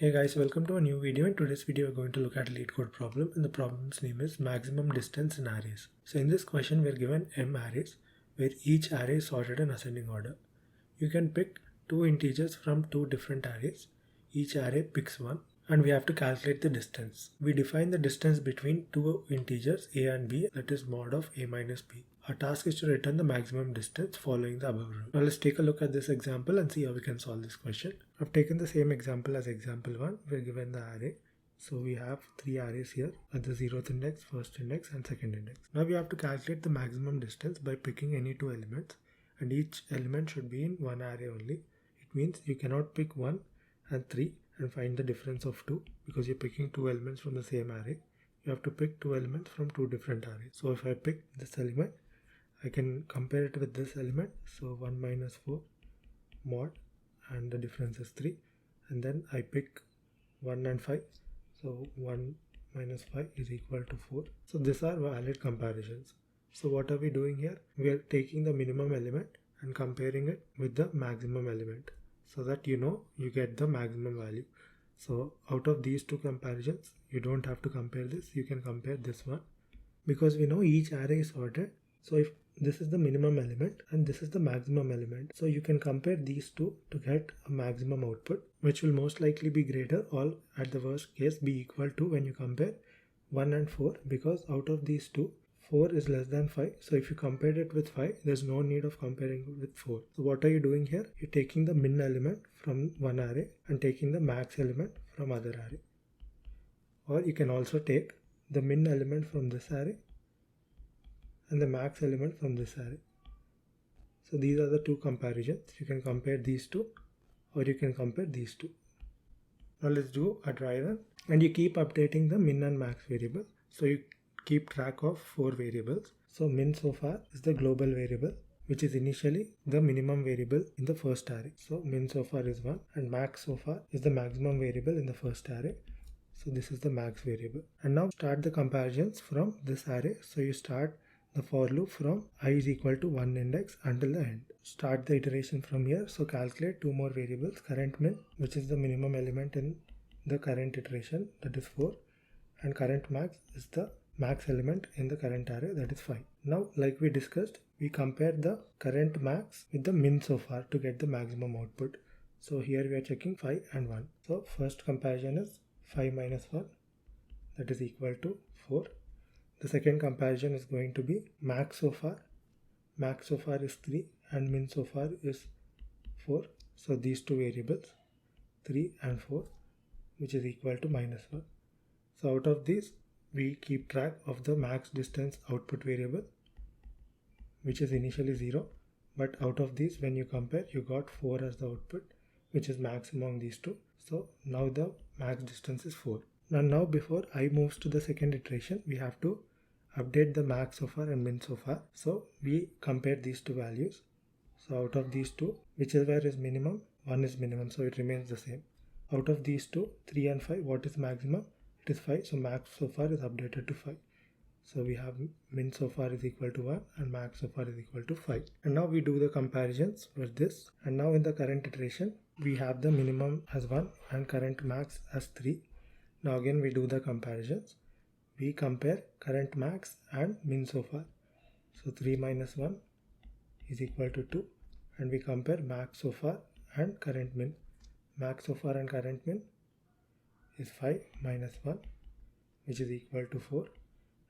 Hey guys, welcome to a new video. In today's video we're going to look at a Leetcode problem, and the problem's name is maximum distance in arrays. So in this question we're given m arrays where each array is sorted in ascending order. You can pick two integers from two different arrays. Each array picks one and we have to calculate the distance. We define the distance between two integers a and b, that is mod of a minus b. Our task is to return the maximum distance following the above rule. Now let's take a look at this example and see how we can solve this question. I've taken the same example as example 1. We're given the array. So we have three arrays here at the 0th index, first index and second index. Now we have to calculate the maximum distance by picking any two elements, and each element should be in one array only. It means you cannot pick 1 and 3 and find the difference of 2 because you're picking two elements from the same array. You have to pick two elements from two different arrays. So if I pick this element, I can compare it with this element. So 1 minus 4 mod, and the difference is 3. And then I pick 1 and 5. So 1 minus 5 is equal to 4. So these are valid comparisons. So what are we doing here? We are taking the minimum element and comparing it with the maximum element so that you get the maximum value. So out of these two comparisons, you don't have to compare this. You can compare this one because we know each array is sorted. So if this is the minimum element and this is the maximum element, so you can compare these two to get a maximum output, which will most likely be greater, or at the worst case be equal to when you compare 1 and 4, because out of these two, 4 is less than 5. So if you compare it with 5, there's no need of comparing it with 4. So what are you doing here? You're taking the min element from one array and taking the max element from other array. Or you can also take the min element from this array and the max element from this array. So these are the two comparisons. You can compare these two or you can compare these two. Now let's do a dry run, and you keep updating the min and max variable. So you keep track of 4 variables. So min so far is the global variable, which is initially the minimum variable in the first array. So min so far is 1, and max so far is the maximum variable in the first array. So this is the max variable. And now start the comparisons from this array. So you start the for loop from I is equal to 1 index until the end. Start the iteration from here. So calculate two more variables, current min, which is the minimum element in the current iteration, that is 4, and current max is the max element in the current array, that is 5. Now, like we discussed, we compare the current max with the min so far to get the maximum output. So here we are checking 5 and 1. So first comparison is 5 minus 1, that is equal to 4. The second comparison is going to be max so far. Max so far is 3 and min so far is 4. So these two variables, 3 and 4, which is equal to minus 1. So out of these, we keep track of the max distance output variable, which is initially 0. But out of these, when you compare, you got 4 as the output, which is max among these two. So now the max distance is 4. Now before I moves to the second iteration, we have to update the max so far and min so far. So we compare these two values. So out of these two, whichever is minimum, 1 is minimum, so it remains the same. Out of these two, 3 and 5, what is maximum? It is 5, so max so far is updated to 5. So we have min so far is equal to 1 and max so far is equal to 5. And now we do the comparisons with this. And now in the current iteration, we have the minimum as 1 and current max as 3. Now again we do the comparisons. We compare current max and min so far. So 3 minus 1 is equal to 2, and we compare max so far and current min. Max so far and current min is 5 minus 1, which is equal to 4,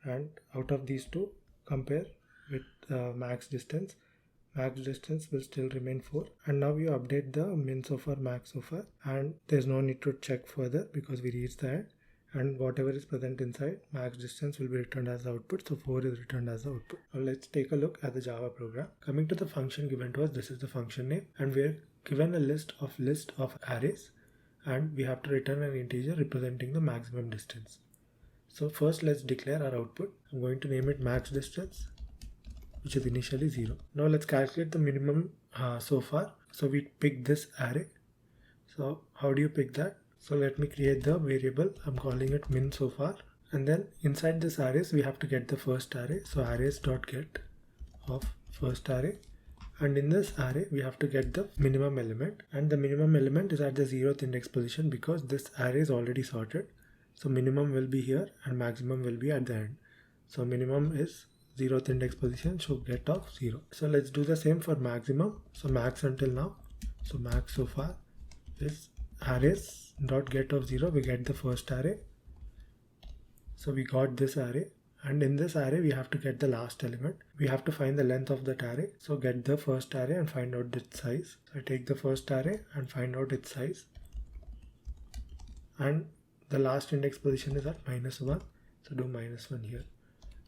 and out of these two, compare with max distance. Max distance will still remain 4, and now you update the min so far, max so far, and there's no need to check further because we reached the end, and whatever is present inside max distance will be returned as the output. So 4 is returned as the output. Now let's take a look at the Java program. Coming to the function given to us, this is the function name, and we're given a list of arrays, and we have to return an integer representing the maximum distance. So first let's declare our output. I'm going to name it max distance, which is initially 0. Now let's calculate the minimum so far. So we pick this array. So how do you pick that? So let me create the variable. I'm calling it min so far, and then inside this arrays we have to get the first array. So arrays.get of first array, And in this array, we have to get the minimum element, and the minimum element is at the 0th index position because this array is already sorted. So minimum will be here and maximum will be at the end. So minimum is 0th index position, so get of 0. So let's do the same for maximum. So max until now. So max so far is arrays dot get of 0. We get the first array. So we got this array, and in this array we have to get the last element. We have to find the length of that array. So get the first array and find out its size. So I take the first array and find out its size, and the last index position is at -1. So do -1 here.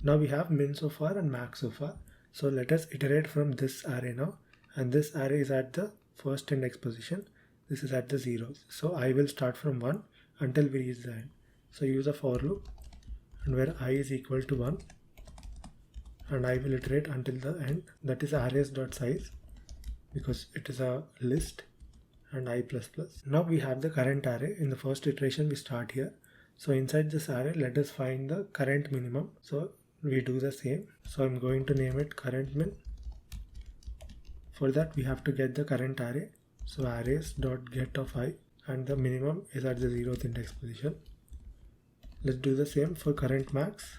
Now we have min so far and max so far. So let us iterate from this array now, and this array is at the first index position. This is at the zeros. So I will start from 1 until we reach the end. So use a for loop, and where I is equal to 1, and I will iterate until the end. That is arrays.size because it is a list, and I++. Now we have the current array. In the first iteration we start here. So inside this array, let us find the current minimum. So we do the same. So I'm going to name it current min. For that we have to get the current array. So arrays.get of I, and the minimum is at the 0th index position. Let's do the same for current max.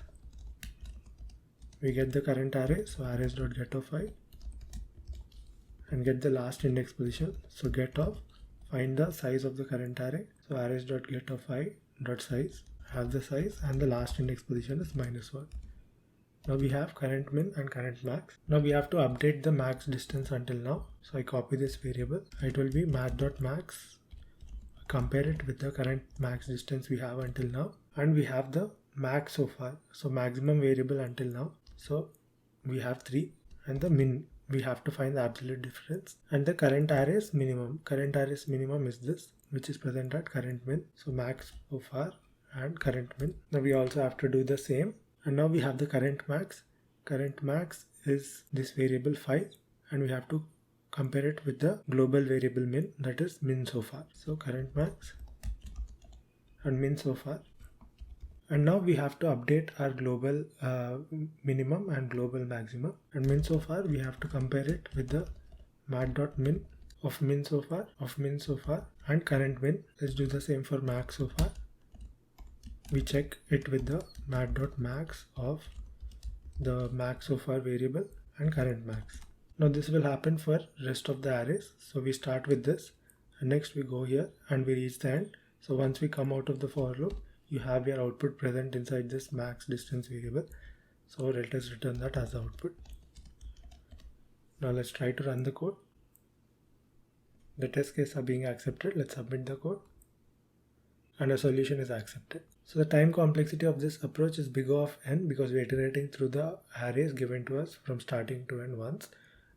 We get the current array, so arrays.get of I, and get the last index position. So get of, find the size of the current array. So arrays.get of I dot size, have the size, and the last index position is -1. Now we have current min and current max. Now we have to update the max distance until now. So I copy this variable. It will be math.max. Compare it with the current max distance we have until now, and we have the max so far. So maximum variable until now. So we have 3, and the min, we have to find the absolute difference, and the current array's minimum. Current array's minimum is this, which is present at current min. So max so far and current min. Now we also have to do the same, and now we have the current max. Current max is this variable 5, and we have to compare it with the global variable min, that is min so far. So current max and min so far. And now we have to update our global minimum and global maximum. And min so far, we have to compare it with the mat.min of min so far, and current min. Let's do the same for max so far. We check it with the mat.max of the max so far variable and current max. Now this will happen for rest of the arrays. So we start with this, and next we go here and we reach the end. So once we come out of the for loop, you have your output present inside this max distance variable. So let us return that as the output. Now let's try to run the code. The test cases are being accepted. Let's submit the code, and a solution is accepted. So the time complexity of this approach is big O of n because we're iterating through the arrays given to us from starting to end once.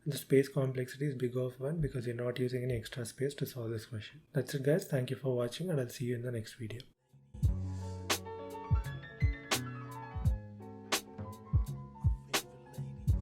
And the space complexity is big O of 1 because we're not using any extra space to solve this question. That's it guys. Thank you for watching, and I'll see you in the next video.